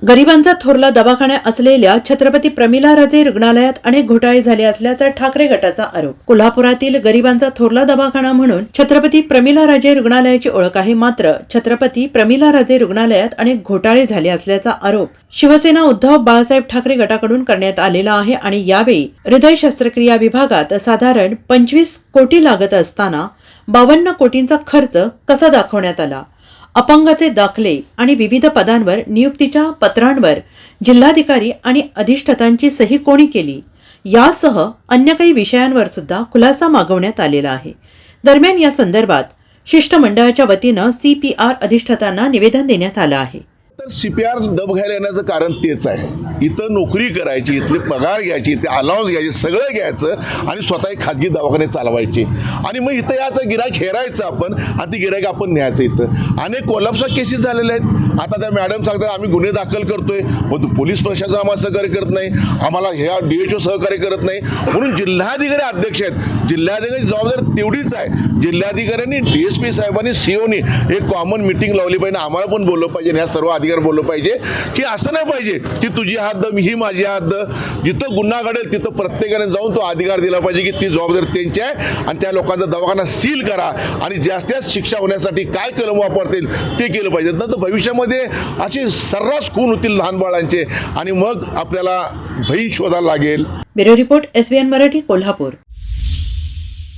गरिबांचा थोरला दवाखाना असलेल्या छत्रपती प्रमिला राजे रुग्णालयात अनेक घोटाळे झाले असल्याचा ठाकरे गटाचा आरोप। कोल्हापुरातील गरिबांचा थोरला दवाखाना म्हणून छत्रपती प्रमिला राजे रुग्णालयाची ओळख आहे, मात्र छत्रपती प्रमिला राजे रुग्णालयात अनेक घोटाळे झाले असल्याचा आरोप शिवसेना उद्धव बाळासाहेब ठाकरे गटाकडून करण्यात आलेला आहे आणि यावेळी हृदय शस्त्रक्रिया विभागात साधारण 25 कोटी लागत असताना 52 कोटींचा खर्च कसा दाखवण्यात आला। अपंगाचे दाखले आणि विविध पदांवर नियुक्तीच्या पत्रांवर जिल्हाधिकारी आणि अधिष्ठातांची सही कोणी केली यासह अन्य काही विषयांवर सुद्धा खुलासा मागवण्यात आलेला आहे। दरम्यान या संदर्भात शिष्टमंडळाच्या वतीनं CPR अधिष्ठातांना निवेदन देण्यात आलं आहे। तर CPR डब घ्यायला येण्याचं कारण तेच आहे, इथं नोकरी करायची, इथले पगार घ्यायची, इथे अलाउन्स घ्यायचे, सगळं घ्यायचं आणि स्वतः एक खाजगी दवाखाने चालवायचे आणि मग इथं याचं गिराईक हेरायचं आपण आणि ती गिराईक आपण न्यायचं। इथं अनेक कोल्हापूरच्या केसेस झालेल्या आहेत। आता त्या मॅडम सांगतात आम्ही गुन्हे दाखल करतोय, पण पोलीस प्रशासन आम्हाला सहकार्य करत नाही, आम्हाला ह्या DHO सहकार्य करत नाही, म्हणून जिल्हाधिकारी अध्यक्ष आहेत। जिल्हाधिकारी जबाबदारी तेवढीच आहे। जिल्हाधिकाऱ्यांनी DSP साहेबांनी COनी एक कॉमन मिटिंग लावली पाहिजे, आम्हाला पण बोललं पाहिजे, ह्या सर्व अधिकारी बोललं पाहिजे की असं नाही पाहिजे की तुझी हद्द ही माझी हद्द। जिथं गुन्हा घडेल तिथं प्रत्येकाने जाऊन तो अधिकार दिला पाहिजे की ती जबाबदारी त्यांची आहे आणि त्या लोकांचा दवाखाना सील करा आणि जास्तीत शिक्षा होण्यासाठी काय कलम वापरतील ते केलं पाहिजे। नंतर भविष्यामध्ये असे सर्रास खून होतील लहान बाळांचे आणि मग आपल्याला भय शोधायला लागेल। Bureau report SVN Marathi, Kolhapur.